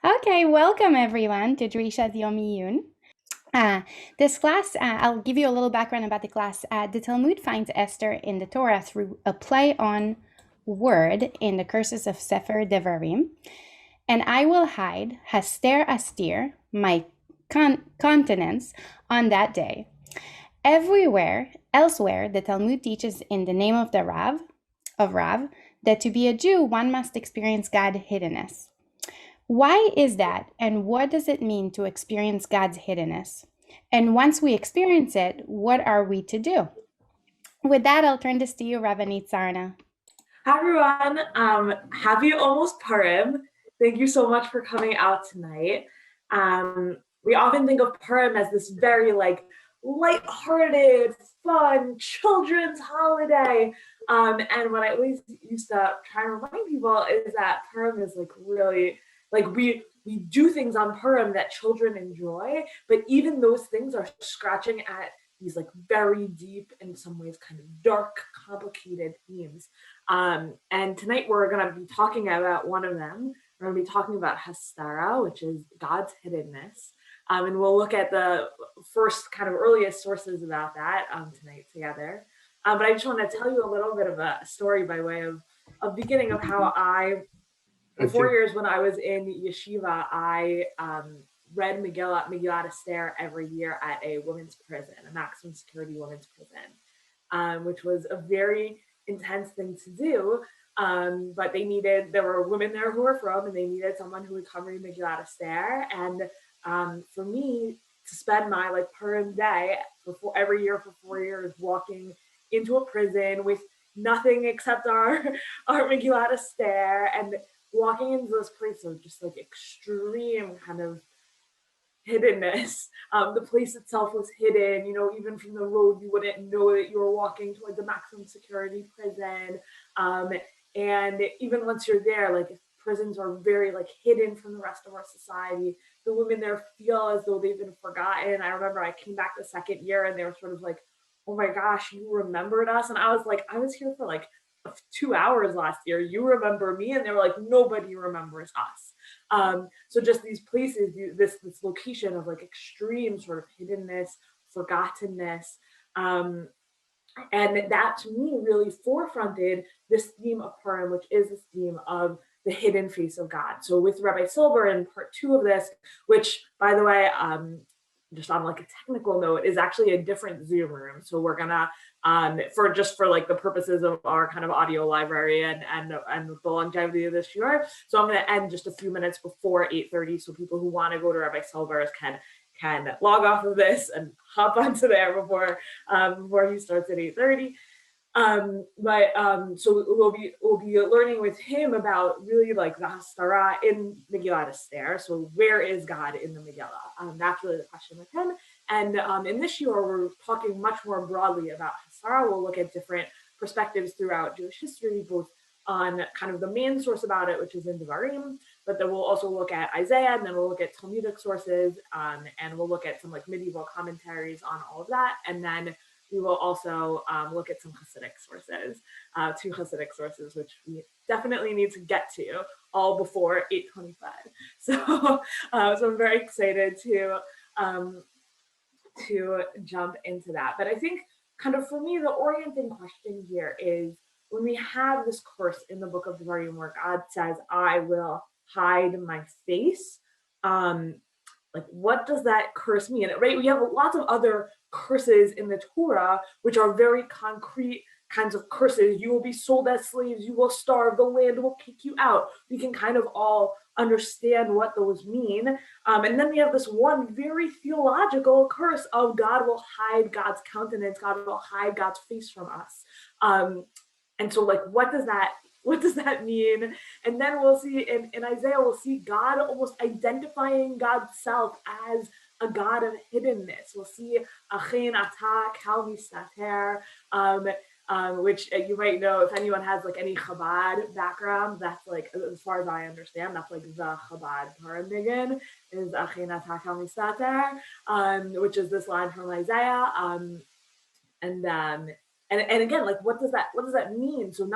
Okay, welcome everyone to Drishat Yomiyun. This class, I'll give you a little background about the class. The Talmud finds Esther in the Torah through a play on word in the curses of Sefer Devarim. And I will hide haster astir, my countenance, on that day. Everywhere elsewhere, the Talmud teaches in the name of the Rav, that to be a Jew, one must experience God hiddenness. Why is that, and what does it mean to experience God's hiddenness? And once we experience it, what are we to do? With that, I'll turn this to you, Rabbanit Sarna. Hi everyone, happy almost Purim. Thank you so much for coming out tonight. We often think of Purim as this very lighthearted, fun children's holiday. And what I always used to try and remind people is that Purim is really we do things on Purim that children enjoy, but even those things are scratching at these very deep, in some ways kind of dark, complicated themes. And tonight we're going to be talking about one of them. We're going to be talking about Hastara, which is God's hiddenness. And we'll look at the first kind of earliest sources about that tonight together. But I just want to tell you a little bit of a story by way of beginning of how for 4 years when I was in yeshiva, I read Megillat Esther every year at a women's prison, a maximum security women's prison, which was a very intense thing to do. But there were women there who were from, and they needed someone who would come read Megillat Esther. And for me to spend my Purim day every year for 4 years walking into a prison with nothing except our Megillat Esther, and walking into this place of just extreme kind of hiddenness. The place itself was hidden, even from the road, you wouldn't know that you were walking towards a maximum security prison. And even once you're there, prisons are very hidden from the rest of our society. The women there feel as though they've been forgotten. I remember I came back the second year and they were sort of like, oh my gosh, you remembered us? And I was like, I was here for 2 hours last year. You remember me? And they were like, nobody remembers us. So just these places, this location of extreme sort of hiddenness, forgottenness. And that to me really forefronted this theme of Purim, which is this theme of the hidden face of God. So with Rabbi Silber in part 2 of this, which by the way, just on a technical note, is actually a different Zoom room. So we're gonna, for the purposes of our kind of audio library and the longevity of this year. So I'm gonna end just a few minutes before 8:30, so people who want to go to Rabbi Silber's can log off of this and hop onto there before he starts at 8:30. So we'll be learning with him about really the Hastara in Megillat Esther. So where is God in the Megillah? That's really the question with him. And in this year, we're talking much more broadly about Hastara. We'll look at different perspectives throughout Jewish history, both on kind of the main source about it, which is in Devarim, but then we'll also look at Isaiah, and then we'll look at Talmudic sources, and we'll look at some medieval commentaries on all of that, and then we will also look at some Hasidic sources, 2 Hasidic sources, which we definitely need to get to all before 8:25. So I'm very excited to jump into that. But I think kind of for me, the orienting question here is when we have this curse in the book of Devarim where God says, I will hide my face, what does that curse mean? Right? We have lots of other curses in the Torah, which are very concrete kinds of curses. You will be sold as slaves, you will starve, the land will kick you out. We can kind of all understand what those mean. And then we have this one very theological curse of God will hide God's countenance, God will hide God's face from us. And so what does that mean? And then we'll see in Isaiah, we'll see God almost identifying God's self as a God of hiddenness. We'll see Achen ata kal mistater, which you might know if anyone has any Chabad background. That's as far as I understand, that's the Chabad Parandigan is Achen ata kal mistater, which is this line from Isaiah. And again, what does that mean? So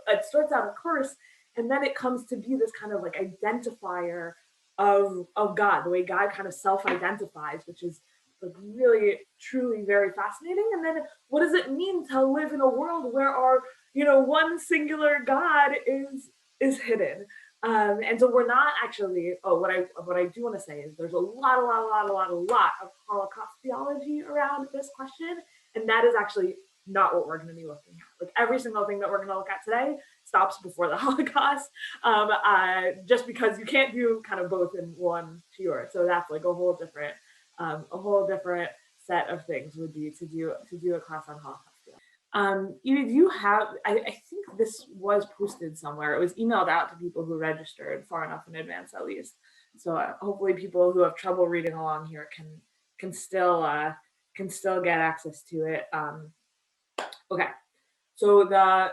it starts out a curse, and then it comes to be this kind of identifier of God, the way God kind of self-identifies, which is like really, truly very fascinating. And then what does it mean to live in a world where our, one singular God is hidden? And so we're not actually, what I do want to say is there's a lot of Holocaust theology around this question. And that is actually not what we're going to be looking at. Like every single thing that we're going to look at today stops before the Holocaust, just because you can't do kind of both in one shiur. So that's like a whole different set of things would be to do a class on Holocaust. Edie, do you have, I think this was posted somewhere. It was emailed out to people who registered far enough in advance, at least. So hopefully people who have trouble reading along here can still get access to it. Okay, so the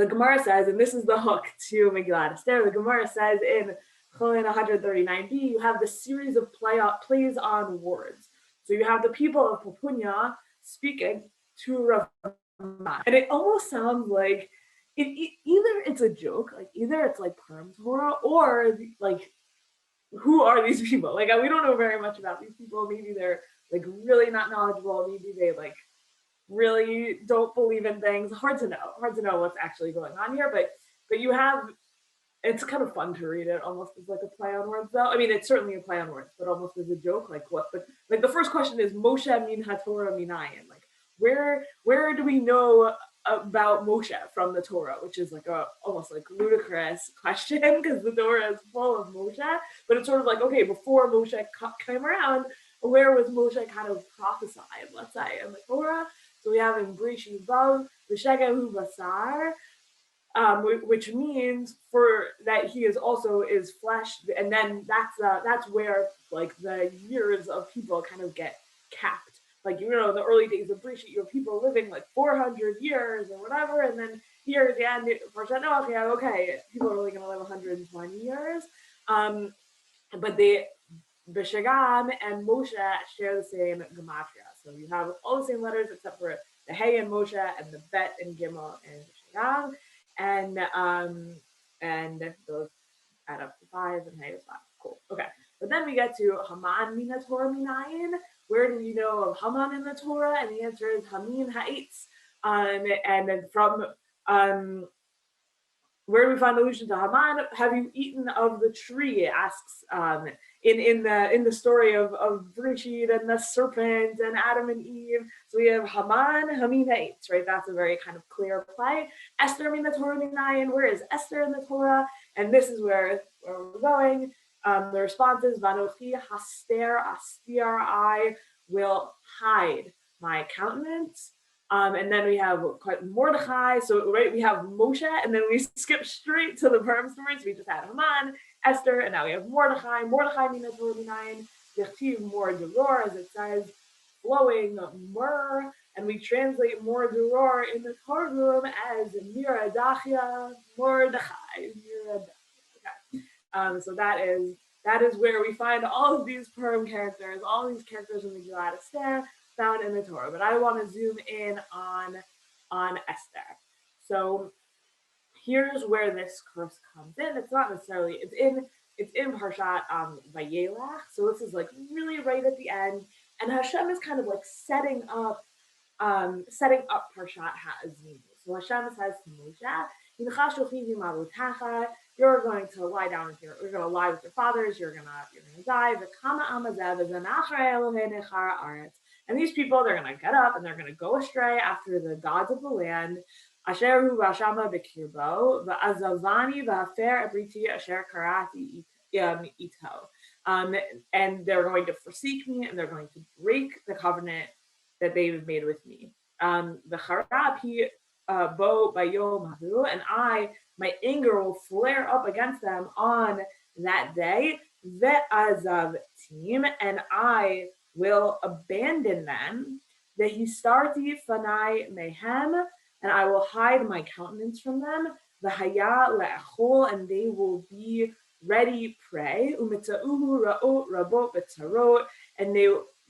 Gemara says, and this is the hook to Megillat Esther, the Gemara says in Cholin 139b, you have the series of plays on words. So you have the people of Papunya speaking to Rabbanit. And it almost sounds like either it's a joke, like either it's like Purim Torah, or like, who are these people? Like, we don't know very much about these people. Maybe they're like really not knowledgeable. Maybe they like really don't believe in things. Hard to know what's actually going on here, but you have, it's kind of fun to read it almost as like a play on words though. I mean, it's certainly a play on words, but almost as a joke, like what, but like the first question is Moshe min haTorah minayin, like where do we know about Moshe from the Torah, which is like a almost like ludicrous question because the Torah is full of Moshe, but it's sort of like, okay, before Moshe came around, where was Moshe kind of prophesied, let's say, in the Torah? So we have in Breshit Vav, V'shegehu basar, which means for that he is flesh, and then that's where like the years of people kind of get capped. Like, in the early days of Breshit, you have people living like 400 years or whatever, and then here at the end, okay, people are only going to live 120 years. But the B'Shagam and Moshe share the same gematria. So you have all the same letters except for the Hey and Moshe and the Bet and Gimel and B'Shagam, and those add up to 5 and Hey is 5. Cool. Okay. But then we get to Haman min haTorah minayin. Where do we know of Haman in the Torah? And the answer is Hamin ha'etz. And then from where do we find allusion to Haman? Have you eaten of the tree? It asks in the story of Breshit and the serpent and Adam and Eve. So we have Haman, Hamin ha'etz, right? That's a very kind of clear play. Esther min haTorah minayin. Where is Esther in the Torah? And this is where we're going. The response is Vanochi haster, astir, I will hide my countenance. And then we have Mordechai. So right, we have Moshe, and then we skip straight to the Purim story. So we just had Haman, Esther, and now we have Mordechai. Mordechai min haTorah minayin, Yechtiv mor deror, as it says, flowing myrrh, and we translate mor deror in the Targum as miradachia Mordechai. So that is where we find all of these Purim characters, all these characters in the Megillat Esther found in the Torah. But I want to zoom in on Esther. So here's where this curse comes in. It's not necessarily, it's in Parshat Vayelach. So this is like really right at the end, and Hashem is kind of like setting up Parshat Ha'azinu. So Hashem says to Moshe, you're going to lie down with you're going to lie with your fathers, you're gonna die. And these people, they're gonna get up and they're gonna go astray after the gods of the land. Asheru vashama bekirbo, va'azavani va'afer abriti asher karati ito. And they're going to forsake me, and they're going to break the covenant that they've made with me. The charapi bo bayom hahu, and my anger will flare up against them on that day. Ve'azav team, and I will abandon them. Ve'histarti fanai mehem, and I will hide my countenance from them. V'haya le'achol, and they will be ready prey. Umitzauhu ra'ot rabot v'tzarot, and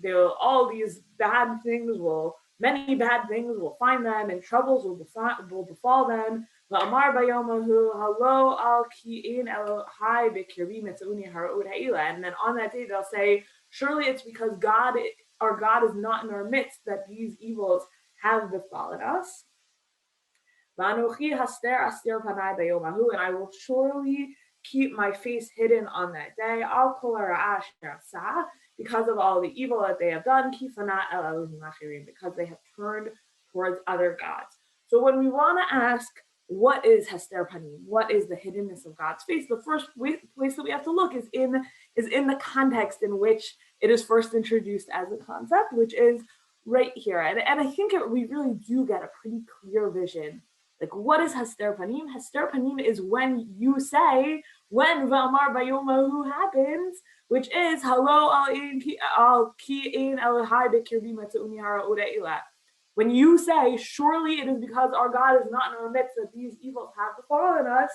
they'll all these bad things will many bad things will find them, and troubles will befall them. Va'amar bayomahu halo al ki'in Elohai b'kirbi mitzuni hara'ud ha'ila. And then on that day they'll say, surely it's because our God is not in our midst that these evils have befallen us. Va'anochi haster astir bayomahu, and I will surely keep my face hidden on that day. Al kol ha'ra'ah asher asah, because of all the evil that they have done, because they have turned towards other gods. So when we want to ask, what is Hasterapanim? What is the hiddenness of God's face? The first place that we have to look is in the context in which it is first introduced as a concept, which is right here. And I think we really do get a pretty clear vision. Like, what is Hasterapanim? Hasterapanim is when you say, when V'amar Bayomahu happens, which is Halo al ki'in Elohai b'kirbi mitzuni hara'ud ha'ila. When you say, surely it is because our God is not in our midst that these evils have befallen us,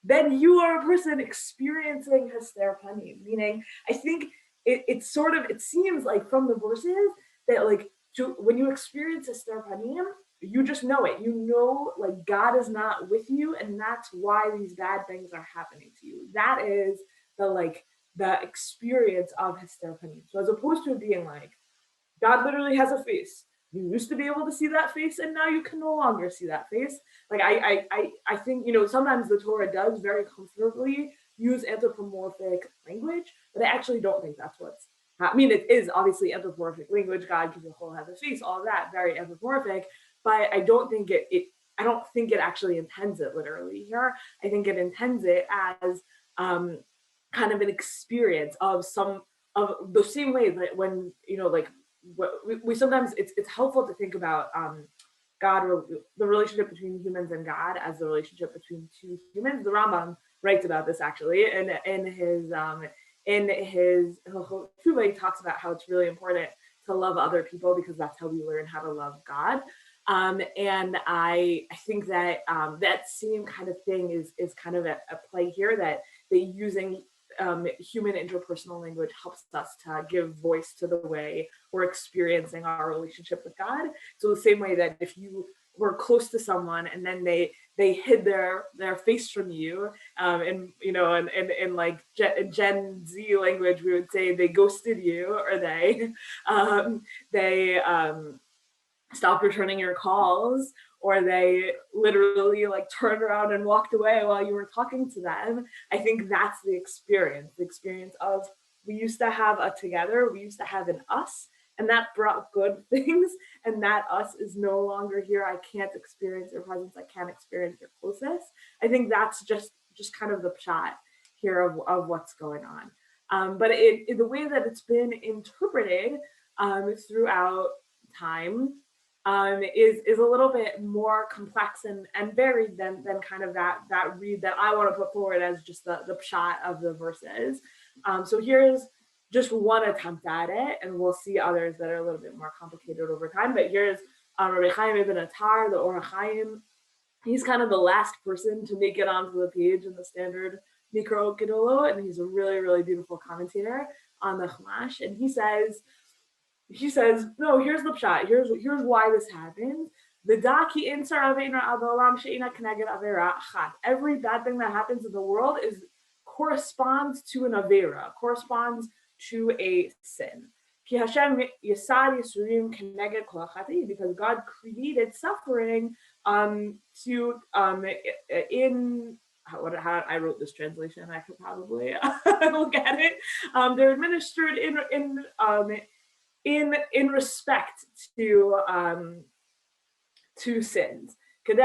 then you are a person experiencing Hasterapanim. Meaning, I think it seems like from the verses that like when you experience Hasterapanim, you just know it. You know, like God is not with you, and that's why these bad things are happening to you. That is the experience of Hasterapanim. So as opposed to it being like, God literally has a face. You used to be able to see that face, and now you can no longer see that face. Like I think, sometimes the Torah does very comfortably use anthropomorphic language, but I actually don't think that's what's happening. It is obviously anthropomorphic language. God gives a whole has a face, all of that, very anthropomorphic. But I don't think I don't think it actually intends it literally here. I think it intends it as kind of an experience of the same way that when we sometimes it's helpful to think about God, or the relationship between humans and God, as the relationship between two humans. The Rambam writes about this actually, and in his Hilchot Tshuva, he talks about how it's really important to love other people because that's how we learn how to love God. And I think that that same kind of thing is kind of at play here, that using human interpersonal language helps us to give voice to the way we're experiencing our relationship with God. So the same way that if you were close to someone and then they hid their face from you, and like Gen Z language, we would say they ghosted you, or they stopped returning your calls, or they literally like turned around and walked away while you were talking to them. I think that's the experience of, we used to have a together, we used to have an us, and that brought good things, and that us is no longer here. I can't experience your presence, I can't experience your closeness. I think that's just kind of the pshat here of what's going on. But the way that it's been interpreted throughout time is a little bit more complex and varied than kind of that read that I want to put forward as just the pshat of the verses. So here's just one attempt at it, and we'll see others that are a little bit more complicated over time. But here's Rabbi Chaim Ibn Attar, the Or HaChaim. He's kind of the last person to make it onto the page in the standard Mikro Gedolo, and he's a really, really beautiful commentator on the Chumash. And he says, no, here's the pshat. Here's why this happens. Every bad thing that happens in the world corresponds to an avera, corresponds to a sin. Because God created suffering how I wrote this translation. I could probably look at it. They're administered in respect to sins. Just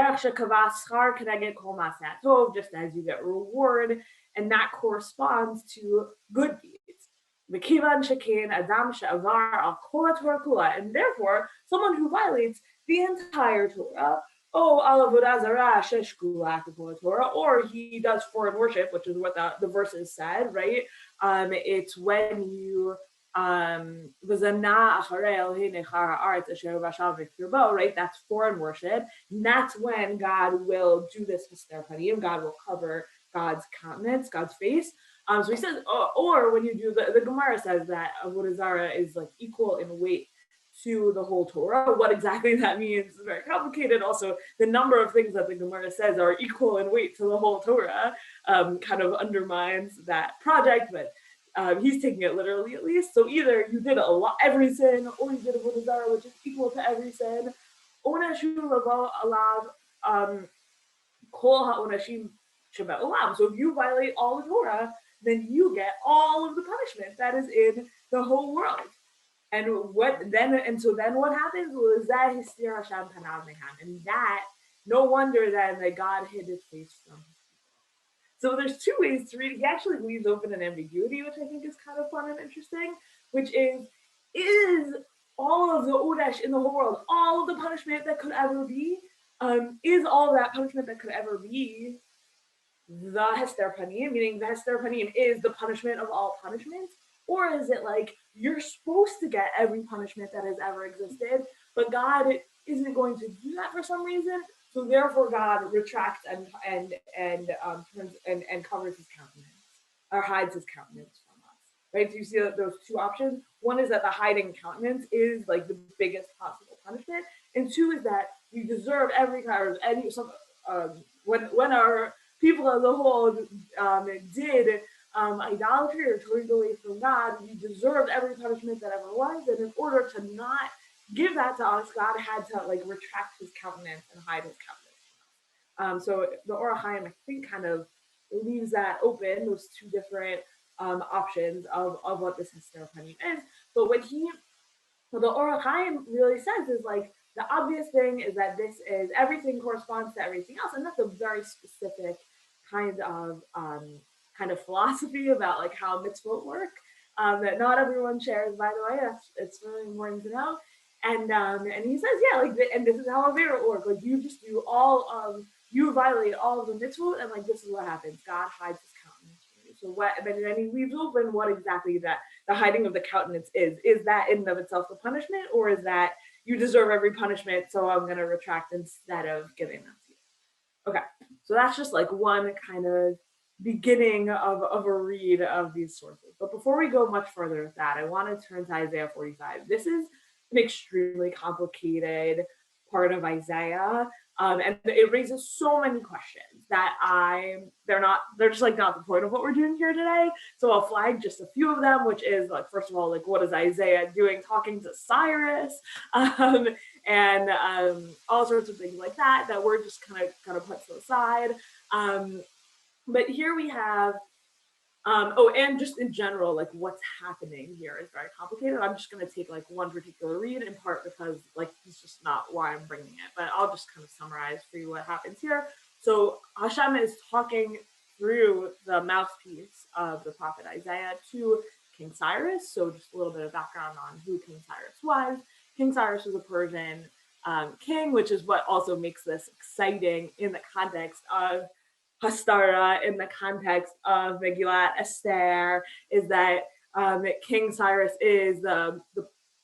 as you get reward, and that corresponds to good deeds. And therefore, someone who violates the entire Torah, or he does foreign worship, which is what the verses said, right? It's when you right? That's foreign worship. And that's when God will do this Hasterapanim. God will cover God's countenance, God's face. So he says, or when you do the Gemara says that Avodah Zarah is like equal in weight to the whole Torah. What exactly that means is very complicated. Also, the number of things that the Gemara says are equal in weight to the whole Torah kind of undermines that project, but he's taking it literally at least. So either you did every sin, or you did a Avodah Zarah, which is equal to every sin. Onashu lavo alav kol ha'onashim sheba olam. So if you violate all the Torah, then you get all of the punishment that is in the whole world. And so then what happens was that Hasterapanim, and that no wonder then that God hid his face from him. So there's two ways to read it. He actually leaves open an ambiguity, which I think is kind of fun and interesting, which is all of the Odesh in the whole world, all of the punishment that could ever be, is all that punishment that could ever be the Hasterapanim, meaning the Hasterapanim is the punishment of all punishments? Or is it like you're supposed to get every punishment that has ever existed, but God isn't going to do that for some reason? So therefore, God retracts and covers his countenance, or hides his countenance from us. Right? So you see those two options. One is that the hiding countenance is like the biggest possible punishment, and two is that we deserve every kind of when our people as a whole did idolatry or turned away from God, we deserved every punishment that ever was, and in order to not give that to us, God had to like retract his countenance and hide his countenance. So the Or HaChaim, I think, kind of leaves that open, those two different options of what this Hasterapanim is. But what the Or HaChaim really says is like, the obvious thing is that this is everything corresponds to everything else, and that's a very specific kind of philosophy about like how mitzvot work that not everyone shares. By the way, it's really important to know. And he says, yeah, like, and this is how a Avera work. Like, you just do you violate all of the mitzvot, and like this is what happens. God hides his countenance from you. So what? And then he leaves open what exactly that the hiding of the countenance is. Is that in and of itself the punishment, or is that you deserve every punishment, so I'm going to retract instead of giving that to you? Okay, so that's just like one kind of beginning of a read of these sources. But before we go much further with that, I want to turn to Isaiah 45. This is an extremely complicated part of Isaiah, and it raises so many questions that they're just like not the point of what we're doing here today. So I'll flag just a few of them, which is like, first of all, like, what is Isaiah doing talking to Cyrus, and all sorts of things like that we're just kind of put to the side. But here we have, and just in general, like what's happening here is very complicated. I'm just going to take like one particular read, in part because like it's just not why I'm bringing it, but I'll just kind of summarize for you what happens here. So Hashem is talking through the mouthpiece of the prophet Isaiah to King Cyrus. So just a little bit of background on who King Cyrus was. King Cyrus was a Persian king, which is what also makes this exciting in the context of Hastara, in the context of Megillat Esther, is that King Cyrus is the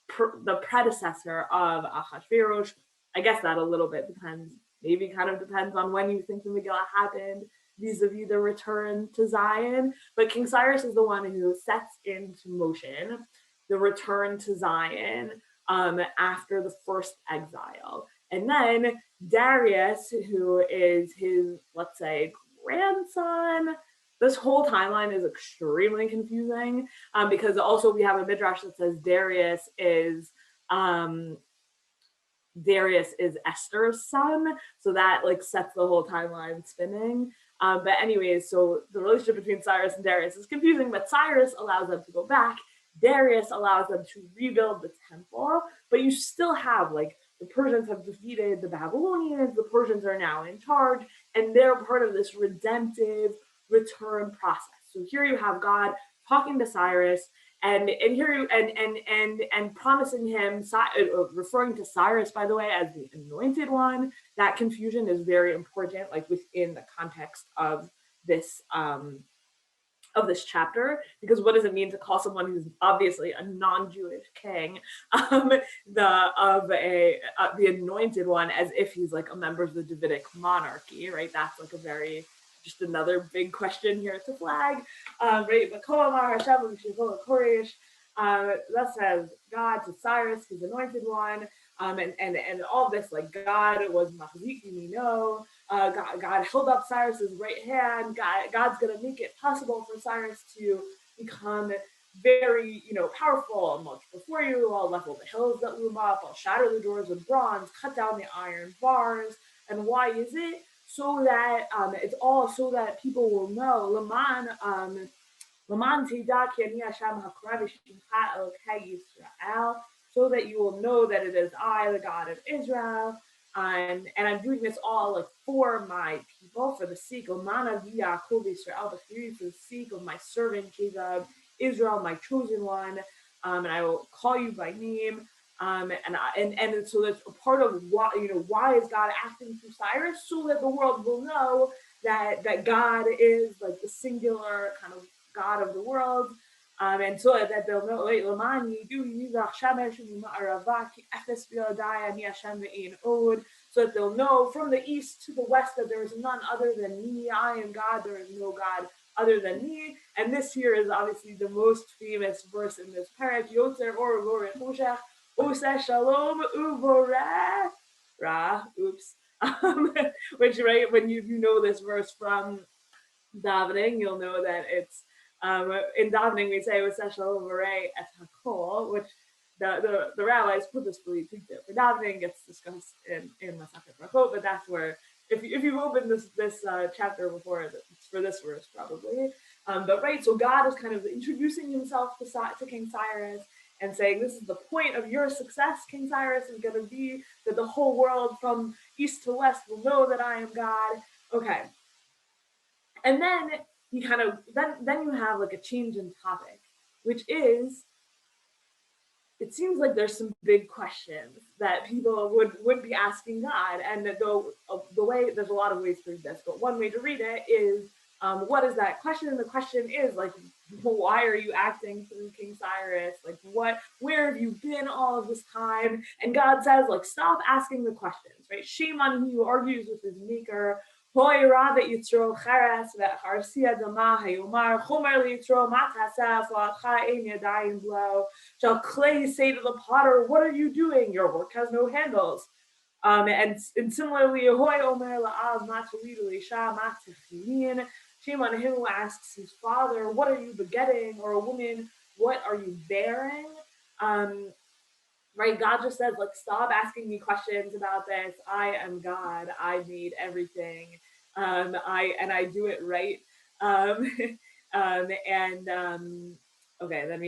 predecessor of Ahasuerus. I guess that a little bit depends, maybe kind of depends on when you think the Megillah happened, vis-a-vis the return to Zion. But King Cyrus is the one who sets into motion the return to Zion after the first exile. And then Darius, who is his, let's say, grandson. This whole timeline is extremely confusing because also we have a midrash that says Darius is Esther's son, so that like sets the whole timeline spinning. But anyways, so the relationship between Cyrus and Darius is confusing, but Cyrus allows them to go back. Darius allows them to rebuild the temple, but you still have like the Persians have defeated the Babylonians, the Persians are now in charge, and they're part of this redemptive return process. So here you have God talking to Cyrus, and here and promising him, referring to Cyrus, by the way, as the anointed one. That confusion is very important, like within the context of this chapter, because what does it mean to call someone who's obviously a non-Jewish king the anointed one, as if he's like a member of the Davidic monarchy, right? That's like just another big question here to flag, right? But Thus says God to Cyrus, his anointed one, and all this, like God was Mahziki Mino, God held up Cyrus's right hand. God's gonna make it possible for Cyrus to become very, powerful. I'll march before you, I'll level the hills that loom up, I'll shatter the doors with bronze, cut down the iron bars. And why is it? So that it's all so that people will know, Laman Teda Ki Ani Hashem HaKoreh V'Shimcha Elokei Yisrael, so that you will know that it is I, the God of Israel, and I'm doing this all like for my people, for the sake of Manavi Yaakov Israel, for the sake of my servant Jacob, Israel, my chosen one, and I will call you by name. And so that's a part of why is God acting through Cyrus, so that the world will know that God is like the singular kind of God of the world, and so that they'll know. So that they'll know from the east to the west that there is none other than me. I am God. There is no God other than me. And this here is obviously the most famous verse in this parak. Yotzer or Choshech, Oseh Shalom Uvoreh Ra. Oops. Which, right, when you know this verse from davening, you'll know that it's in davening we say Oseh Shalom Uvoreh Et Hakol, which the rabbis purposefully tweaked it for davening. Gets discussed in Masachet Brachot, but that's where if you've opened this chapter before, it's for this verse probably. But right, so God is kind of introducing himself to King Cyrus and saying, this is the point of your success, King Cyrus, is going to be that the whole world from east to west will know that I am God. Okay. And then he kind of, then you have like a change in topic, which is, it seems like there's some big questions that people would be asking God. And the way, there's a lot of ways to read this, but one way to read it is, what is that question? And the question is like, why are you acting through King Cyrus? Like, where have you been all of this time? And God says, like, stop asking the questions, right? Shame on he who argues with his maker. Hoy Rabba Yitro Cheres ve'Harsia Dama Hayomar Chomer Yitro Matasef La'cha Ein Yadayim Blow. Shall clay say to the potter, what are you doing? Your work has no handles. And similarly, Hoy Omer La'av Matalidu Isha Matachilin. Shame on him who asks his father, what are you begetting? Or a woman, what are you bearing? Right, God just says, like, stop asking me questions about this. I am God. I made everything. I do it right. Okay, then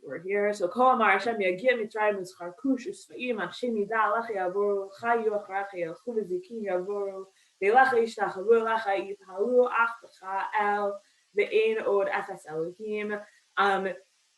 we're here. So Kol Amar Hashem Yagia Mitzrayim Mitzchar Kush Usfaim Hashem Yida Alach Yavoru Chayu Acharach Yelchu V'Zikim Yavoru Ve'Lach Yishtachavu Lach Yithalu Ach B'Cha El Ve'Ein Od Efes Elohim.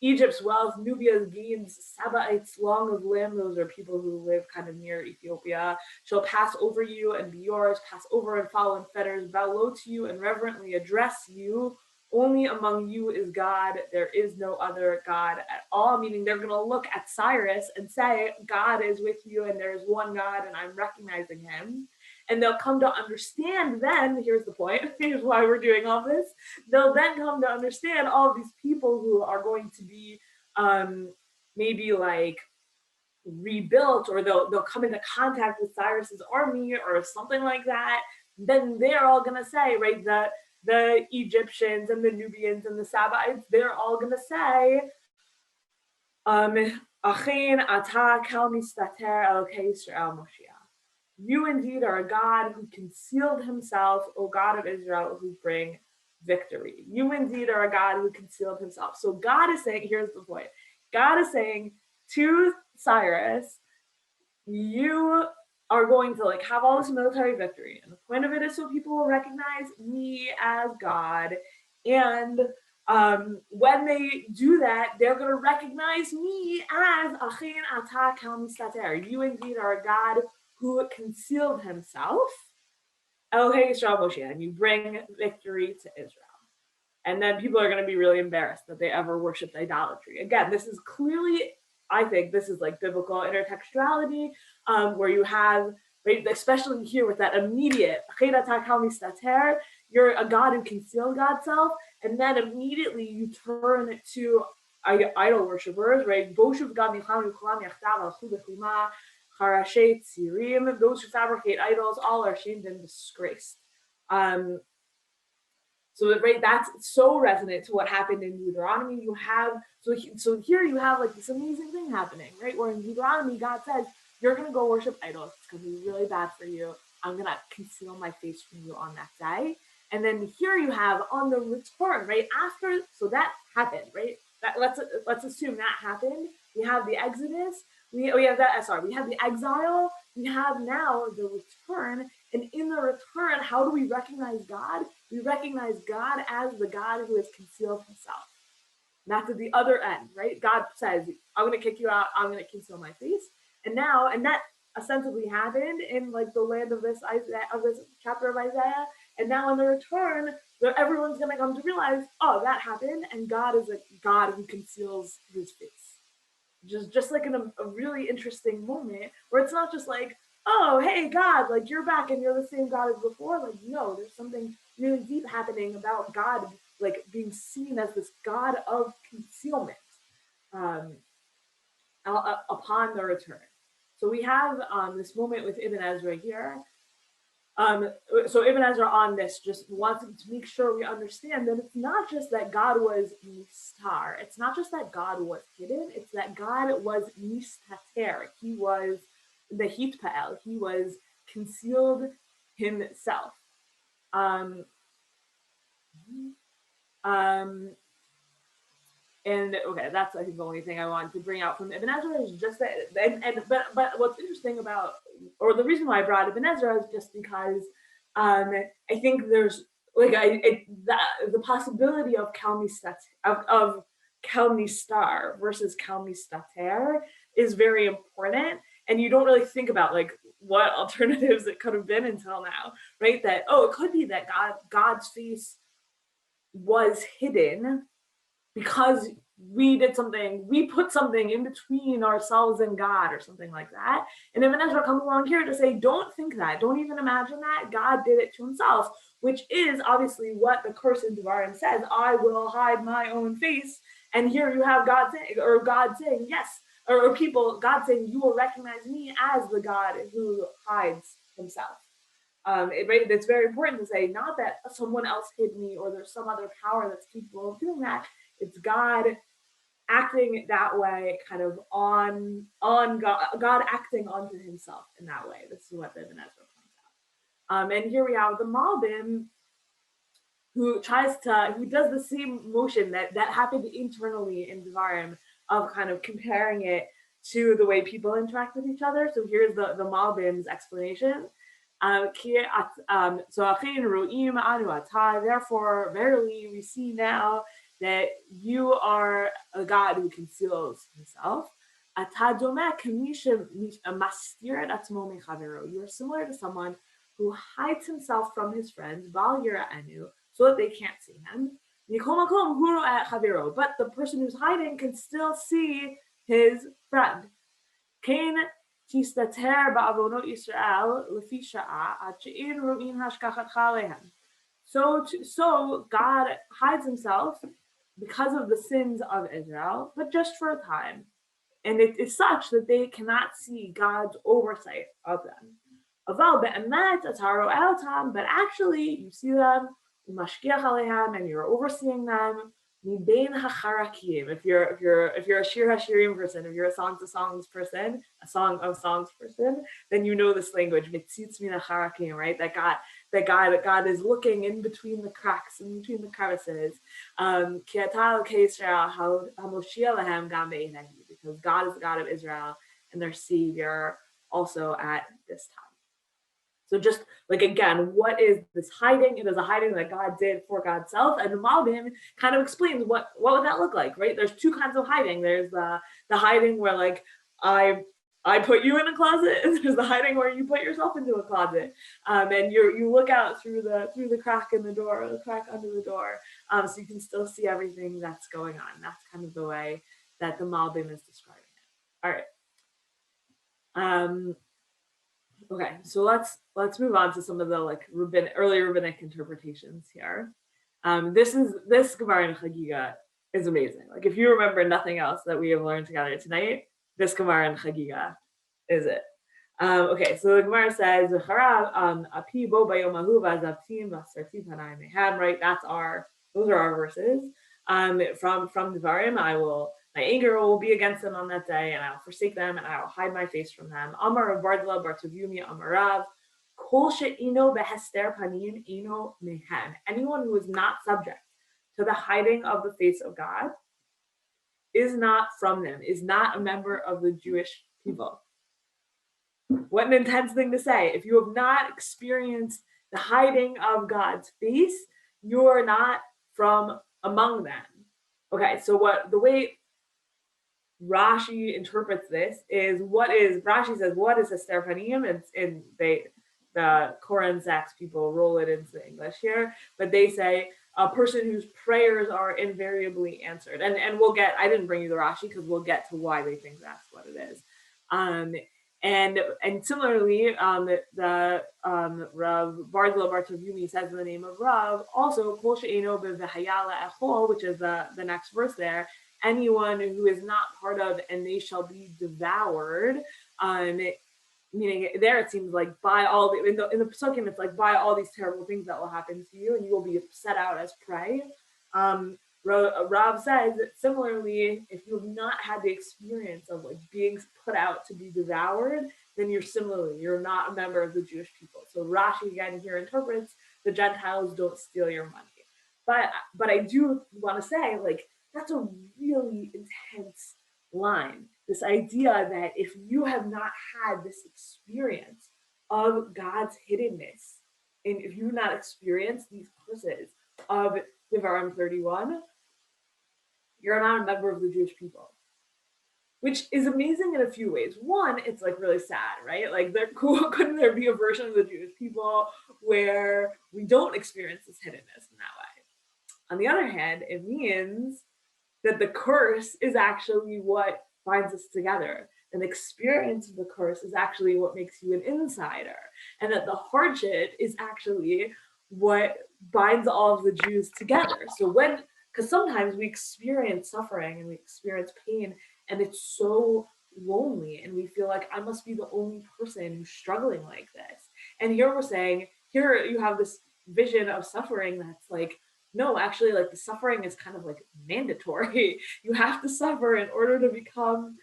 Egypt's wealth, Nubia's gains, Saba'ites long of limb, those are people who live kind of near Ethiopia, shall pass over you and be yours, pass over and follow in fetters, bow low to you and reverently address you. Only among you is God, there is no other God at all, meaning they're going to look at Cyrus and say, God is with you and there is one God and I'm recognizing him. And they'll come to understand then, here's the point, here's why we're doing all this, they'll then come to understand all of these people who are going to be maybe like rebuilt, or they'll come into contact with Cyrus's army or something like that. Then they're all going to say, right, that the Egyptians and the Nubians and the Saba'ites, they're all going to say, Achen ata kel mistater elokei Yisrael Moshiach. You indeed are a God who concealed himself, O God of Israel, who bring victory. You indeed are a God who concealed himself. So God is saying, here's the point. God is saying to Cyrus, you are going to like have all this military victory. And the point of it is so people will recognize me as God. And when they do that, they're going to recognize me as Achen ata kel mistater. You indeed are a God who concealed himself, Elokei Yisrael Moshiach, and you bring victory to Israel. And then people are going to be really embarrassed that they ever worshipped idolatry. Again, this is clearly, I think, this is like biblical intertextuality, where you have, right, especially here with that immediate, you're a God who concealed God's self, and then immediately you turn to idol worshippers, right? Those who fabricate idols, all are shamed and disgraced. So right, that's so resonant to what happened in Deuteronomy. You have so here you have like this amazing thing happening, right? Where in Deuteronomy, God says, "You're gonna go worship idols. It's gonna be really bad for you. I'm gonna conceal my face from you on that day." And then here you have on the return, right after, so that happened, right? That let's assume that happened. We have the Exodus. We have that. Sorry, we have the exile. We have now the return. And in the return, how do we recognize God? We recognize God as the God who has concealed himself. And that's at the other end, right? God says, I'm going to kick you out. I'm going to conceal my face. And that ostensibly happened in like the land of this chapter of Isaiah. And now in the return, everyone's going to come to realize, oh, that happened. And God is a God who conceals his face. Just like in a really interesting moment where it's not just like, oh, hey, God, like you're back and you're the same God as before. Like, no, there's something really deep happening about God, like being seen as this God of concealment upon the return. So we have this moment with Ibn Ezra here. So Ibn Ezra on this just wants to make sure we understand that it's not just that God was nistar. It's not just that God was hidden. It's that God was nistater. He was the hitpael. He was concealed himself. And okay, that's I think the only thing I wanted to bring out from Ibn Ezra is just that. But what's interesting about, or the reason why I brought Ibn Ezra is just because I think there's like the possibility of of Kalnistar versus Kalnistater is very important, and you don't really think about like what alternatives it could have been until now, right? That it could be that God's face was hidden because we put something in between ourselves and God or something like that. And Ibn Ezra comes along here to say, don't think that, don't even imagine that. God did it to himself, which is obviously what the curse in Devarim says, I will hide my own face. And here you have God saying, yes, or God saying, you will recognize me as the God who hides himself. It's very important to say, not that someone else hid me or there's some other power that's capable of doing that. It's God acting that way, kind of on God acting onto himself in that way. This is what Ibn Ezra points out. And here we have the Malbim, who does the same motion that happened internally in Devarim of kind of comparing it to the way people interact with each other. So here's the Malbim's explanation. Therefore, verily we see now that you are a God who conceals himself. You are similar to someone who hides himself from his friends, so that they can't see him. But the person who's hiding can still see his friend. So God hides himself because of the sins of Israel, but just for a time. And it is such that they cannot see God's oversight of them. But actually, you see them, and you're overseeing them. If you're a Shir Hashirim person, if you're a Songs of Songs person, a Song of Songs person, then you know this language, right? That God is looking in between the cracks, in between the crevices. Because God is the God of Israel and their Savior also at this time. So just like, again, what is this hiding? It is a hiding that God did for God's self. And the Malbim kind of explains what would that look like, right? There's two kinds of hiding. There's the hiding where like I put you in a closet, and there's the hiding where you put yourself into a closet. And you look out through the crack in the door, or the crack under the door, so you can still see everything that's going on. That's kind of the way that the Malbim is describing it. All right. Okay, so let's move on to some of the like early rabbinic interpretations here. This Gemara in Chagiga is amazing. Like if you remember nothing else that we have learned together tonight, this Gemara and Chagiga is it. Okay, so the Gemara says, right? Those are our verses. From Devarim, my anger will be against them on that day, and I will forsake them, and I will hide my face from them. Amar Bardla Bartavyumi Amarav, Kol she'ino Hasterapanim ino mehem. Anyone who is not subject to the hiding of the face of God is not from them, is not a member of the Jewish people. What an intense thing to say. If you have not experienced the hiding of God's face, you are not from among them. Okay, so the way Rashi interprets this is Rashi says, what is Hasterapanim? And the Koran Sachs people roll it into English here, but they say a person whose prayers are invariably answered. And I didn't bring you the Rashi because we'll get to why they think that's what it is. And similarly, the Rav Bardla Bartavyumi says in the name of Rav, also, Kol she'eno b'v'hayala echol, which is the next verse there, anyone who is not part of, and they shall be devoured, meaning there it seems like by all the, in the Pesukim, it's like by all these terrible things that will happen to you, and you will be set out as prey. Rav says that similarly, if you have not had the experience of like being put out to be devoured, then you're not a member of the Jewish people. So Rashi again here interprets the Gentiles don't steal your money. But I do want to say, like, that's a really intense line. This idea that if you have not had this experience of God's hiddenness, and if you have not experienced these curses of Devarim 31, you're not a member of the Jewish people, which is amazing in a few ways. One, it's like really sad, right? Like couldn't there be a version of the Jewish people where we don't experience this hiddenness in that way? On the other hand, it means that the curse is actually what binds us together. An experience of the curse is actually what makes you an insider, and that the hardship is actually what binds all of the Jews together. So because sometimes we experience suffering and we experience pain, and it's so lonely, and we feel like I must be the only person who's struggling like this. And here we're saying, here you have this vision of suffering that's like, no, actually, like the suffering is kind of like mandatory. You have to suffer in order to become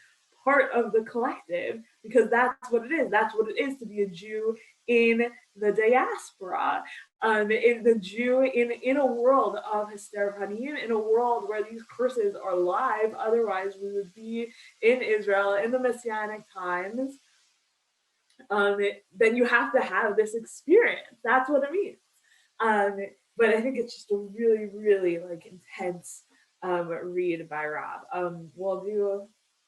part of the collective, because that's what it is. That's what it is to be a Jew in the diaspora, in the Jew in a world of Hasterapanim, in a world where these curses are live. Otherwise, we would be in Israel in the Messianic times. Then you have to have this experience. That's what it means. But I think it's just a really, really like intense read by Rob.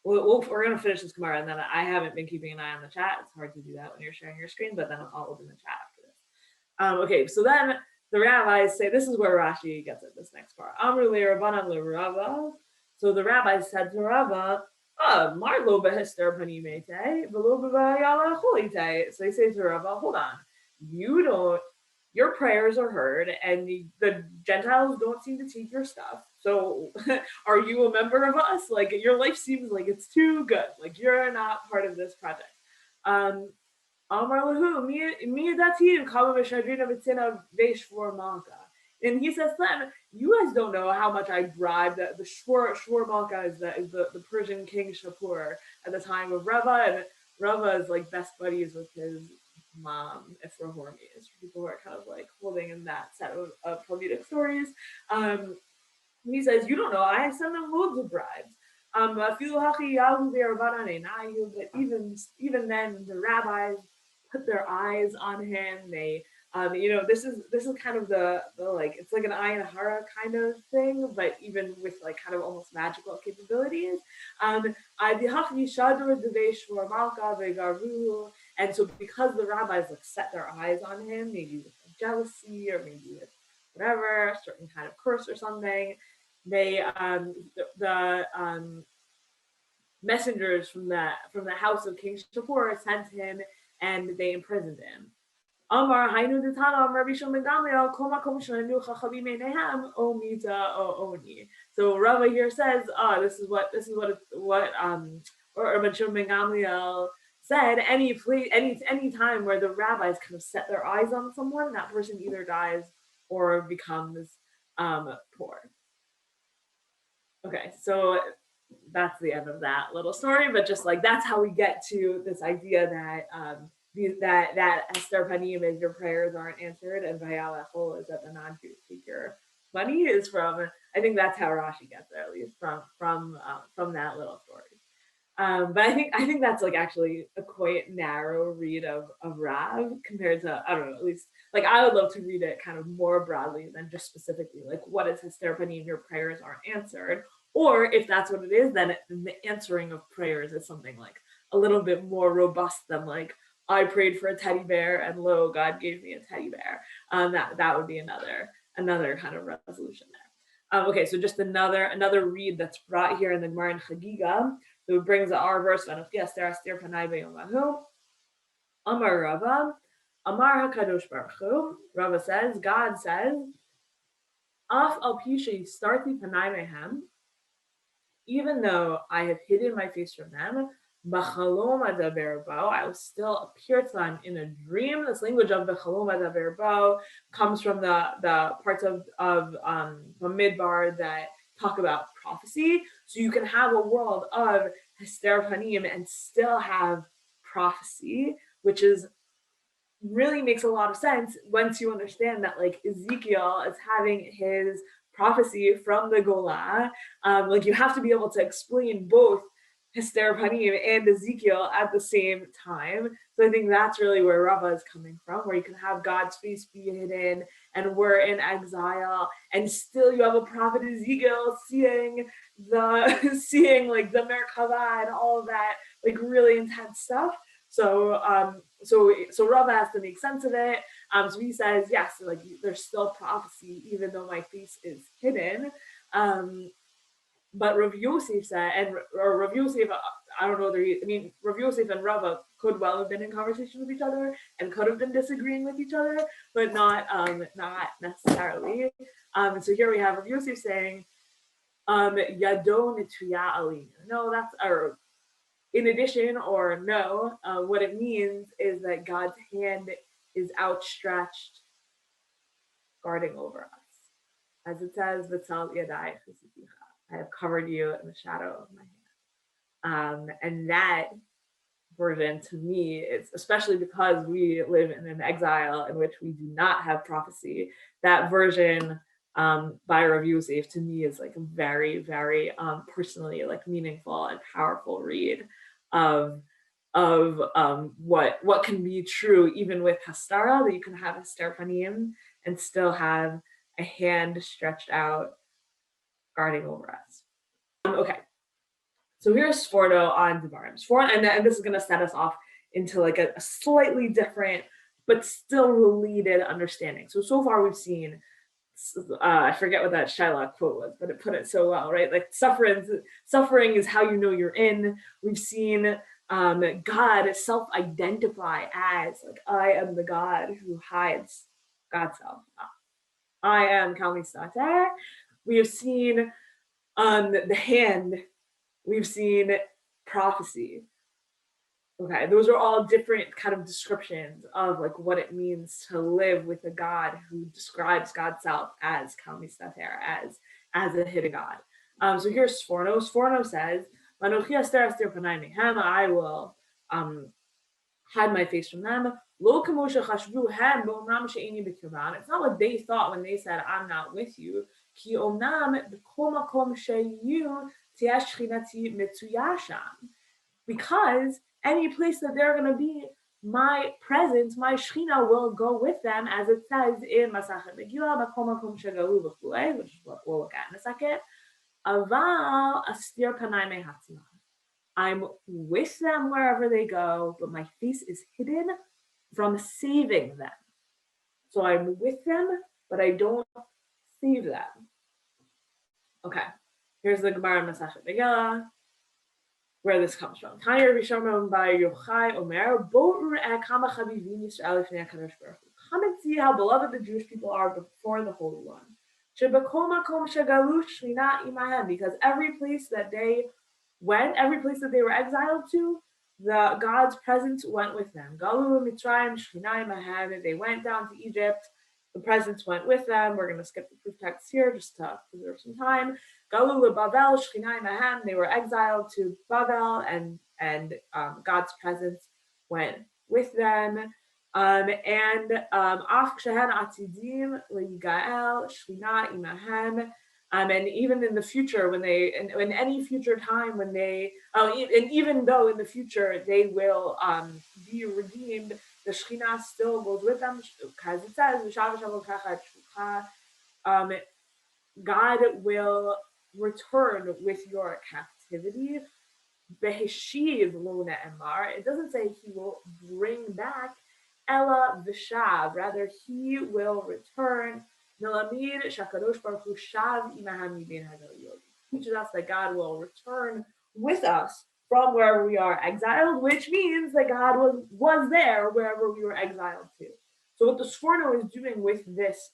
We're going to finish this Gemara, and then I haven't been keeping an eye on the chat. It's hard to do that when you're sharing your screen, but then I'll open the chat after this. Okay, so then the rabbis say, this is where Rashi gets it, this next part. Amru le Rabbanan le Rava. So the rabbis said to Rava, Mar lo behasterapanim ete, v'lo b'vayala cholite. So they say to Rava, hold on, your prayers are heard, and the Gentiles don't seem to take your stuff. So are you a member of us? Like, your life seems like it's too good. Like, you're not part of this project. Amar lahu, mi datim kama v'shadrina v'tzina v'shvor malka. And he says then, you guys don't know how much I bribed the Shvor Malka is the Persian king Shapur at the time of Rava, and Rava is like best buddies with his mom, Esther, for people who are kind of like holding in that set of Talmudic stories. He says, you don't know, I send them loads of bribes. But even then, the rabbis put their eyes on him. They, this is kind of the like, it's like an ayin hara kind of thing, but even with like kind of almost magical capabilities. And so because the rabbis like set their eyes on him, maybe with like jealousy or maybe with whatever, a certain kind of curse or something, they the messengers from the house of King Shapur sent him and they imprisoned him. Amar Hainu Ditana Rabbi Shimon ben Gamliel Kol Makom Shenenu Chachamim Einehem O Mita O Oni. So Rava here says, this is what or Rabbi Shimon ben Gamliel said. Any time where the rabbis kind of set their eyes on someone, that person either dies or becomes poor. Okay, so that's the end of that little story, but just like that's how we get to this idea that that Hasterapanim is your prayers aren't answered, and Vayalechol is that the non-Jews take your money is from. I think that's how Rashi gets there, at least from that little story. But I think that's like actually a quite narrow read of Rav compared to, I don't know, at least like I would love to read it kind of more broadly than just specifically like what is Hasterapanim, your prayers aren't answered, or if that's what it is, then the answering of prayers is something like a little bit more robust than like I prayed for a teddy bear and lo, God gave me a teddy bear. That would be another kind of resolution there. Okay, so just another read that's brought here in the Gemara in Chagiga. So it brings our verse, Amar Rava, Amar HaKadosh Baruch Hu. Rava says, God says, Af al pisha starti panai mehem, even though I have hidden my face from them, b'chalom adaber bo, I will still appear to them in a dream. This language of b'chalom adaber bo comes from the parts of Midbar that talk about prophecy. So you can have a world of Hasterapanim and still have prophecy, which is really makes a lot of sense once you understand that like Ezekiel is having his prophecy from the Golah. Like you have to be able to explain both Hasterapanim and Ezekiel at the same time. So I think that's really where Rava is coming from, where you can have God's face be hidden and we're in exile, and still you have a prophet Ezekiel seeing like the Merkava and all of that, like really intense stuff. So Rava has to make sense of it. So he says, yes, like there's still prophecy even though my face is hidden. But Rav Yosef said, Rav Yosef, I don't know whether Rav Yosef and Rava could well have been in conversation with each other and could have been disagreeing with each other, but not necessarily. So here we have Rav Yosef saying, Yado nituya alin. No, that's or in addition or no, what it means is that God's hand is outstretched, guarding over us. As it says, V'tzal yadai chesiticha. I have covered you in the shadow of my hand. And that version to me is, especially because we live in an exile in which we do not have prophecy, that version by Rav Yosef to me is like a very, very personally like meaningful and powerful read of what can be true even with Hastara, that you can have Hasterapanim and still have a hand stretched out guarding over us. Okay, so here's Sforno on Devarim. And this is going to set us off into like a slightly different but still related understanding. So far we've seen, I forget what that Shylock quote was, but it put it so well, right? Like suffering is how you know you're in. We've seen God self-identify as like, I am the God who hides God's self. I am Kalmistater. We have seen the hand, we've seen prophecy. Okay, those are all different kind of descriptions of like what it means to live with a God who describes God's self as Kalmistater, as a hidden God. So here's Sforno. Sforno says, I will hide my face from them. It's not what they thought when they said, I'm not with you. Because any place that they're going to be, my presence, my Shechina will go with them, as it says in Masachet Megillah, which is what we'll look at in a second. Aval astir panai mehatzma. I'm with them wherever they go, but my face is hidden from saving them. So I'm with them, but I don't save them. Okay, here's the Gemara in Masachet Megillah. where this comes from. Tanya Rabbi Shimon bar Yochai Omer, Bo Ur'eh Kama Chavivim Yisrael Lifnei HaKadosh Baruch Hu. Come and see how beloved the Jewish people are before the Holy One. Shebekol makom shegalu shchina imahem, because every place that they went, every place that they were exiled to, the God's presence went with them. Galu Mitzrayim shchina imahem. They went down to Egypt, the presence went with them. We're going to skip the proof text here just to preserve some time. Galu leBavel shchina imahem. They were exiled to Bavel, and God's presence went with them. And even in the future, when in any future time, when they, and even though in the future they will be redeemed, the Shekhinah still goes with them, because it says, God will return with your captivity. It doesn't say he will bring back. Ella v'shav, rather he will return. Teaches us that God will return with us from wherever we are exiled, which means that God was there wherever we were exiled to. So what the Sforno is doing with this,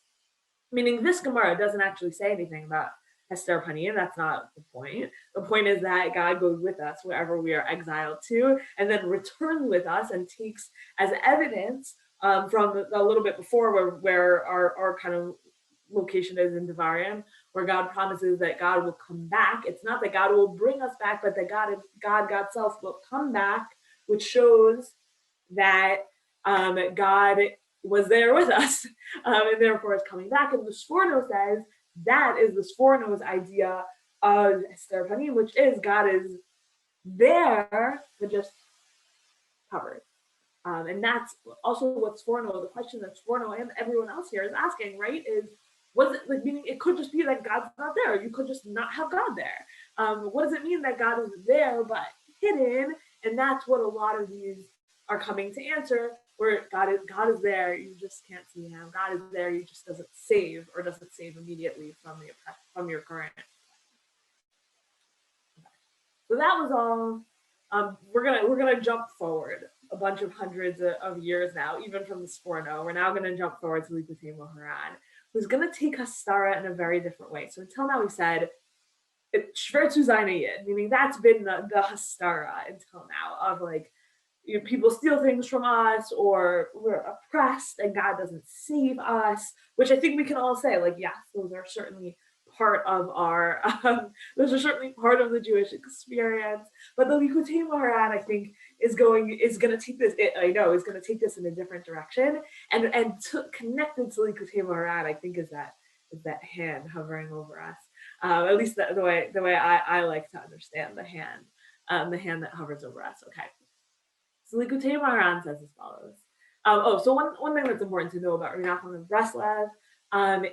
meaning this Gemara doesn't actually say anything about Hasterapanim, that's not the point. The point is that God goes with us wherever we are exiled to, and then returns with us and takes as evidence from a little bit before where our kind of location is in Devarim, where God promises that God will come back. It's not that God will bring us back, but that God self will come back, which shows that God was there with us, and therefore is coming back. And the Sforno says that is the Sforno's idea of Hasterapanim, which is God is there, but just covered. And that's also what Sforno, the question that Sforno and everyone else here is asking, right? Is, was it like, meaning it could just be that God's not there. You could just not have God there. What does it mean that God is there but hidden? And that's what a lot of these are coming to answer, where God is there, you just can't see him. God is there, you just doesn't save immediately from your current. So that was all. We're gonna jump forward a bunch of hundreds of years now, even from the Sforno. We're now gonna jump forward to Likutei Moharan, who's gonna take hastara in a very different way. So until now we said Shver zu sein Yid, meaning that's been the hastara until now, of like, people steal things from us, or we're oppressed and God doesn't save us, which I think we can all say, like, yes, those are certainly part of our, those are certainly part of the Jewish experience. But the Likutei Moharan, I think, is going to take this, is going to take this in a different direction. And connected to Likutei Moharan, I think, is that hand hovering over us. At least the way I like to understand the hand that hovers over us. Okay. So Likutei Moharan says as follows. So one thing that's important to know about Rabbi Nachman of Breslev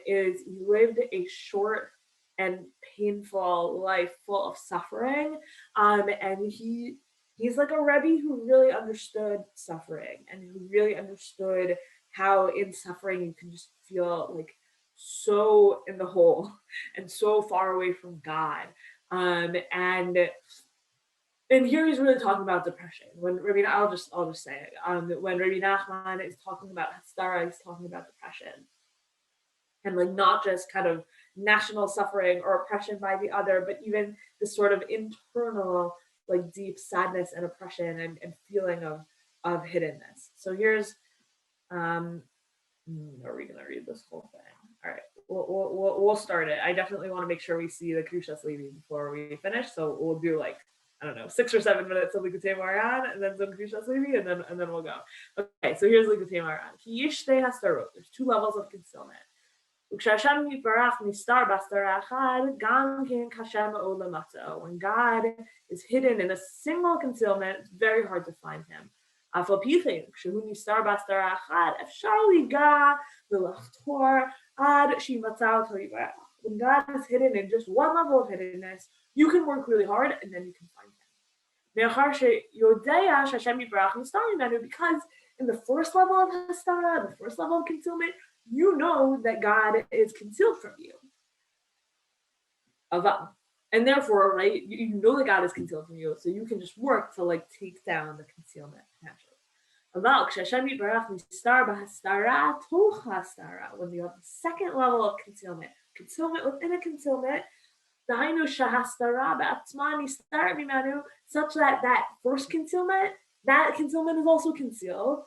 is he lived a short and painful life full of suffering, and he's like a Rebbe who really understood suffering, and who really understood how in suffering you can just feel like so in the hole and so far away from God, and here he's really talking about depression. I'll just say it. When Rabbi Nachman is talking about hastara, he's talking about depression, and like not just kind of national suffering or oppression by the other, but even this sort of internal, like deep sadness and oppression and feeling of hiddenness. So here's, are we gonna read this whole thing? All right, we'll start it. I definitely want to make sure we see the Kedushas Levi before we finish, so we'll do like, I don't know, 6 or 7 minutes of Likutei Moharan, and then some Kedushas Levi, and then we'll go. Okay, so here's Likutei Moharan. There's 2 levels of concealment. When God is hidden in a single concealment, it's very hard to find him. When God is hidden in just one level of hiddenness, you can work really hard and then you can find him. Because in the first level of hastara, the first level of concealment, you know that God is concealed from you. And therefore, right, you know that God is concealed from you, so you can just work to like take down the concealment naturally. When you have the second level of concealment within a concealment, such that that first concealment, that concealment is also concealed.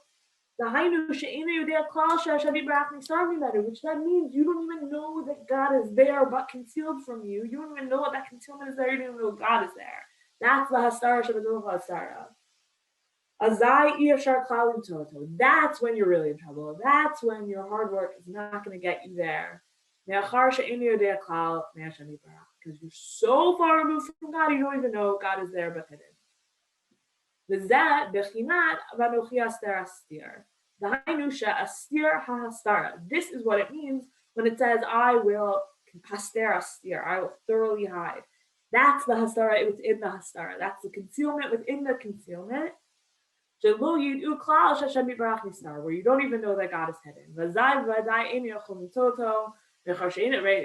Which that means you don't even know that God is there but concealed from you. You don't even know what that concealment is there. You don't even know God is there. That's the hastara shabbatol hastara. That's when you're really in trouble. That's when your hard work is not going to get you there. Because you're so far removed from God, you don't even know God is there but hidden. This is what it means when it says, I will astir, I will thoroughly hide. That's the hastara within the hastara. That's the concealment within the concealment. Where you don't even know that God is hidden. Right?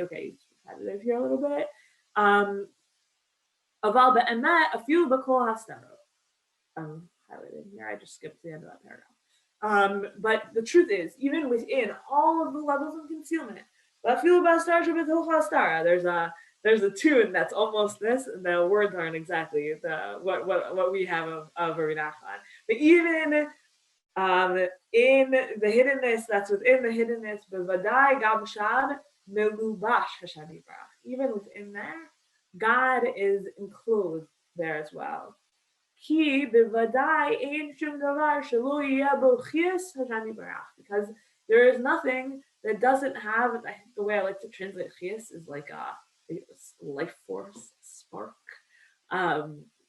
Okay, repetitive here a little bit. Highlighted here, I just skipped the end of that paragraph. But the truth is, even within all of the levels of concealment, there's a tune that's almost this, and the words aren't exactly what we have of Rabbi Nachman. But even in the hiddenness that's within the hiddenness, bevadai gam melubash Hashem Yisbarach. Even within there, God is enclosed there as well. Ki bevadai ein shum davar shelo yeh bo chias Hashem Yisbarach. Because there is nothing that doesn't have, the way I like to translate chias is like a life force, spark.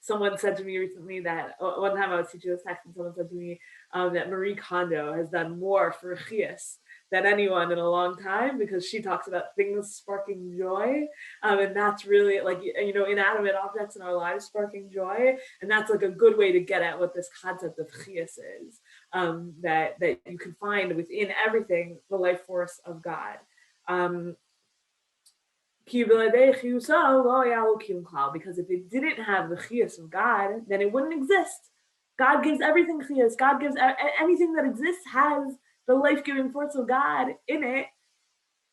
Someone said to me recently that one time I was teaching this text and someone said to me that Marie Kondo has done more for chias than anyone in a long time, because she talks about things sparking joy, and that's really like, inanimate objects in our lives sparking joy, and that's like a good way to get at what this concept of chias is, that you can find within everything the life force of God. Because if it didn't have the chias of God, then it wouldn't exist. God gives everything chias. God gives anything that exists has the life-giving force of God in it,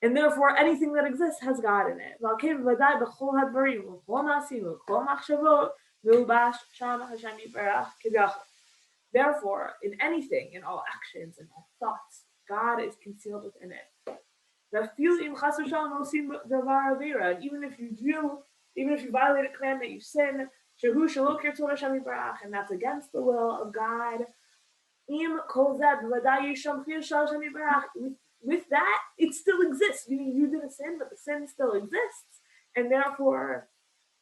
and therefore anything that exists has God in it. Therefore, in anything, in all actions and all thoughts, God is concealed within it. And even if you violate a commandment, you sin, and that's against the will of God. With that, it still exists. You did a sin, but the sin still exists, and therefore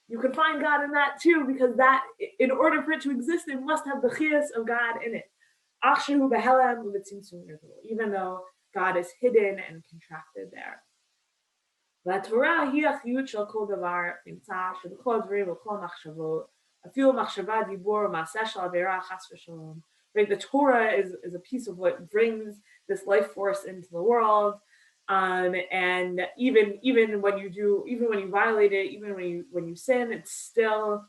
you can find God in that too, because that, in order for it to exist, it must have the chias of God in it. Even though God is hidden and contracted there. Right? The Torah is a piece of what brings this life force into the world, and even when you violate it, even when you sin, it's still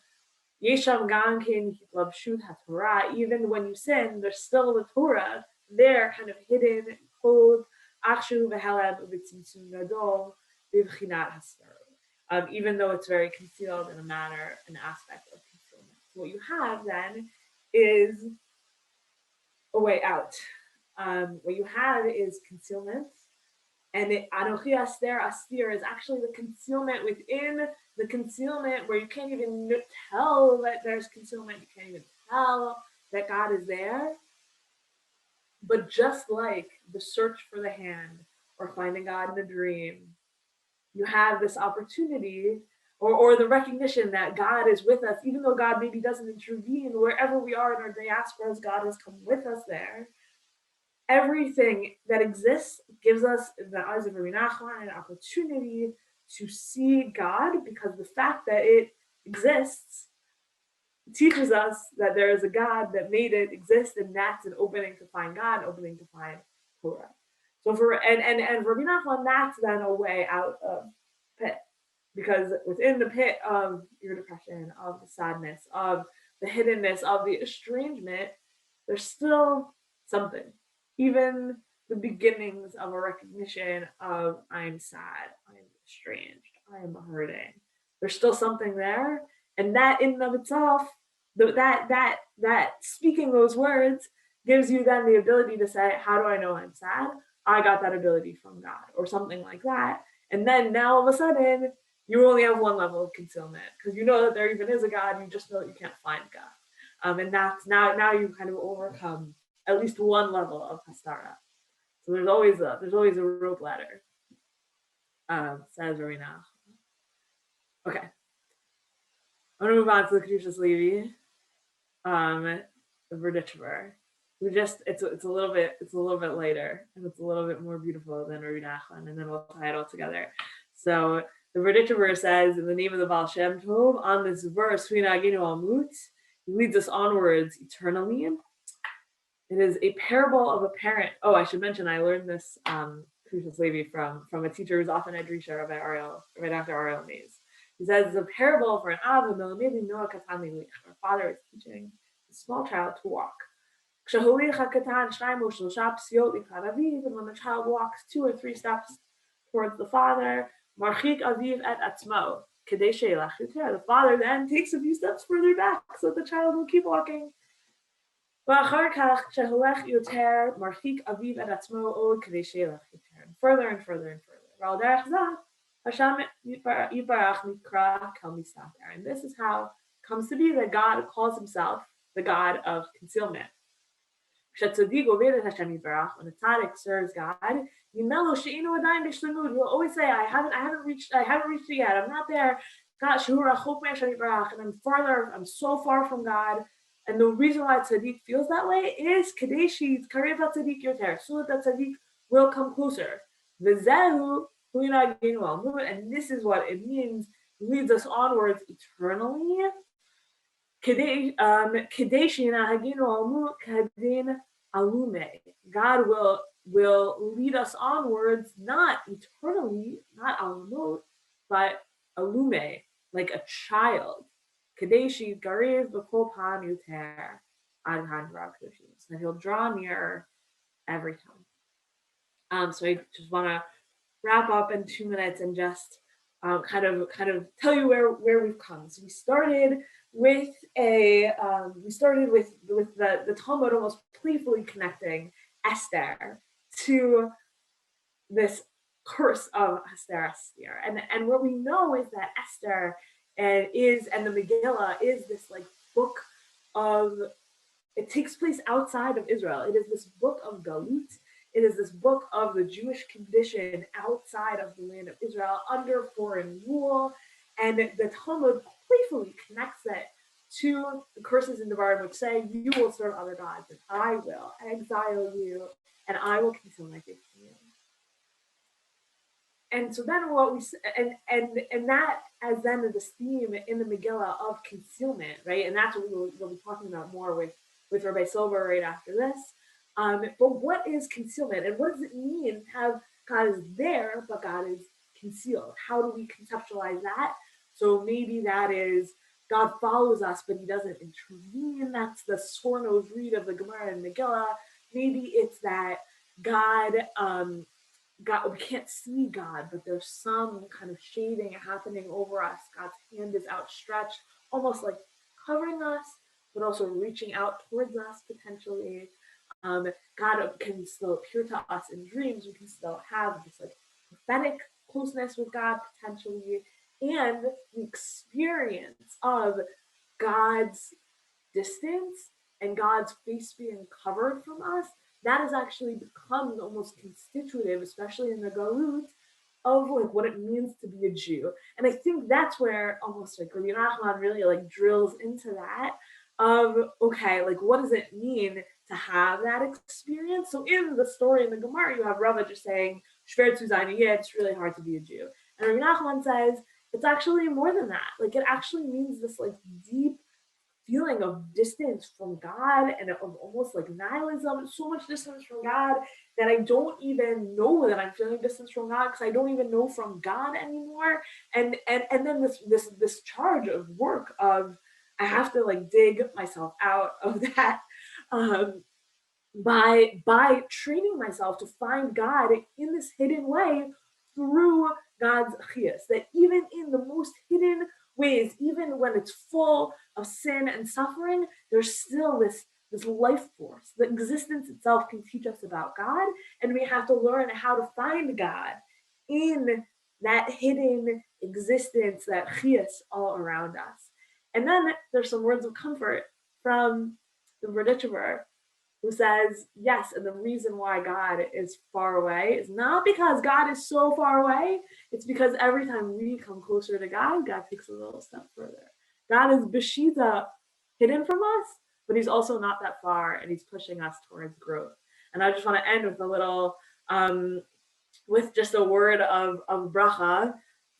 Yesham Gankin Labshut HaTorah. Even when you sin, there's still the Torah there, kind of hidden, clothed. Even though it's very concealed in an aspect of concealment. So what you have then is a way out. What you have is concealment, and Anochi astir is actually the concealment within the concealment, where you can't even tell that there's concealment. You can't even tell that God is there. But just like the search for the hand or finding God in a dream, you have this opportunity or the recognition that God is with us, even though God maybe doesn't intervene wherever we are in our diasporas, God has come with us there. Everything that exists gives us, in the eyes of Rabbi Nachman, an opportunity to see God, because the fact that it exists teaches us that there is a God that made it exist, and that's an opening to find God, an opening to find Torah. So for Rabbi Nachman, that's then a way out of pit. because within the pit of your depression, of the sadness, of the hiddenness, of the estrangement, there's still something. Even the beginnings of a recognition of I'm sad, I'm estranged, I'm hurting. There's still something there, and that in and of itself, that speaking those words gives you then the ability to say, how do I know I'm sad? I got that ability from God, or something like that. And then now all of a sudden, you only have one level of concealment because you know that there even is a God. You just know that you can't find God, and that's now you kind of overcome at least one level of hastara. So there's always a rope ladder. Says Rabbanit. Okay, I'm gonna move on to the Kedushas Levi, the Verditcher. We just it's a little bit later and it's a little bit more beautiful than Rabbanit, and then we'll tie it all together. So the Verditcher says, in the name of the Baal Shem Tov, on this verse, he leads us onwards eternally. It is a parable of a parent. Oh, I should mention, I learned this Kedushas Levi from a teacher who's often at Drisha, Rabbi Dr. Ariel Mays. He says it's a parable for an Av, our father is teaching a small child to walk. And when the child walks 2 or 3 steps towards the father, the father then takes a few steps further back so the child will keep walking. Further and further. And this is how it comes to be that God calls himself the God of concealment. When a tzaddik serves God, he'll always say, I haven't reached it yet. I'm not there. And I'm so far from God. And the reason why tzaddik feels that way is so that tzaddik will come closer. And this is what it means, leads us onwards eternally. God will lead us onwards, not eternally, not alumot, but alume, like a child. So that he'll draw nearer every time. So I just want to wrap up in 2 minutes and just kind of tell you where we've come. So we started with the Talmud almost playfully connecting Esther to this curse of astir. And what we know is that Esther and the Megillah is this like book of, it takes place outside of Israel. It is this book of Galut. It is this book of the Jewish condition outside of the land of Israel under foreign rule. And the Talmud playfully connects it to the curses in Devarim, which say, you will serve other gods, and I will exile you, and I will conceal my face from you. And so then what we and that as then this theme in the Megillah of concealment, right? And that's what we'll be talking about more with Rabbi Silver right after this. But what is concealment, and what does it mean to have God is there, but God is concealed? How do we conceptualize that? So maybe that is God follows us, but he doesn't intervene. That's the sore-nosed read of the Gemara and Megillah. Maybe it's that God, we can't see God, but there's some kind of shading happening over us. God's hand is outstretched, almost like covering us, but also reaching out towards us potentially. God can still appear to us in dreams. We can still have this like prophetic closeness with God potentially, and the experience of God's distance and God's face being covered from us. That has actually become almost constitutive, especially in the Galut, of like what it means to be a Jew. And I think that's where almost like Rabbi Nachman really like drills into that of, okay, like what does it mean to have that experience? So in the story in the Gemara, you have Rava just saying, Shver zu sein, yeah, it's really hard to be a Jew. And Rabbi Nachman says, it's actually more than that. Like it actually means this like deep feeling of distance from God and of almost like nihilism, so much distance from God that I don't even know that I'm feeling distance from God because I don't even know from God anymore. And then this charge of work of I have to like dig myself out of that by training myself to find God in this hidden way through God's chiyas. That even in the most hidden ways, even when it's full of sin and suffering, there's still this life force. The existence itself can teach us about God, and we have to learn how to find God in that hidden existence, that chiyas all around us. And then there's some words of comfort from the Rabbanit, who says, yes, and the reason why God is far away is not because God is so far away, it's because every time we come closer to God, God takes a little step further. God is b'shita, hidden from us, but he's also not that far, and he's pushing us towards growth. And I just want to end with a little, with just a word of bracha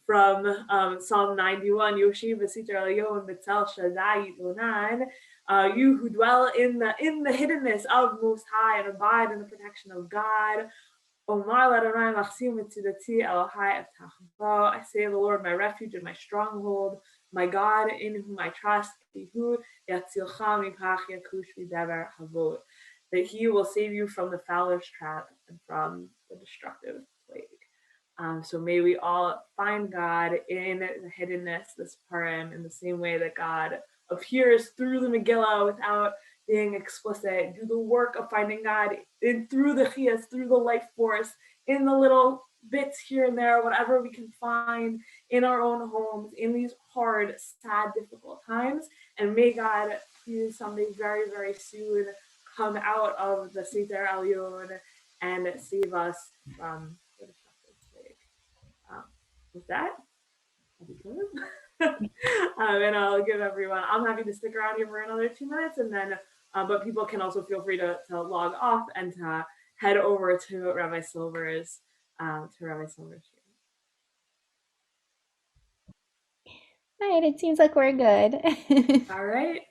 from Psalm 91, Yoshi v'siter alayon b'tzel shadai donan. You who dwell in the hiddenness of Most High and abide in the protection of God. I say the Lord, my refuge and my stronghold, my God in whom I trust, that he will save you from the fowler's trap and from the destructive plague. So may we all find God in the hiddenness, this parim, in the same way that God appears through the Megillah without being explicit. Do the work of finding God through the chiyas, through the life force, in the little bits here and there, whatever we can find in our own homes, in these hard, sad, difficult times. And may God, please someday very, very soon, come out of the Sefer Elyon and save us from the destructive plague. With that, and I'll give everyone, I'm happy to stick around here for another 2 minutes, and then but people can also feel free to log off and to head over to Rabbi Silver's sharing. All right, it seems like we're good. All right.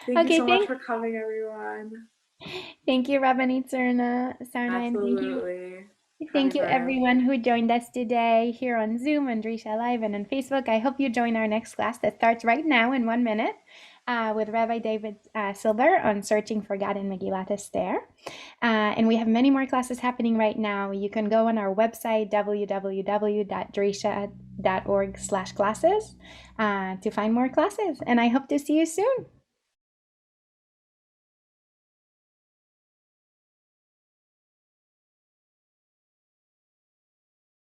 Thank you so much for coming, everyone. Thank you, Rabbanit Sarna, Absolutely. and thank you everyone who joined us today here on Zoom and Drisha Live and on Facebook. I hope you join our next class that starts right now in 1 minute with Rabbi David Silver on searching for God in Megillat Esther. And we have many more classes happening right now. You can go on our website, www.drisha.org/classes to find more classes. And I hope to see you soon.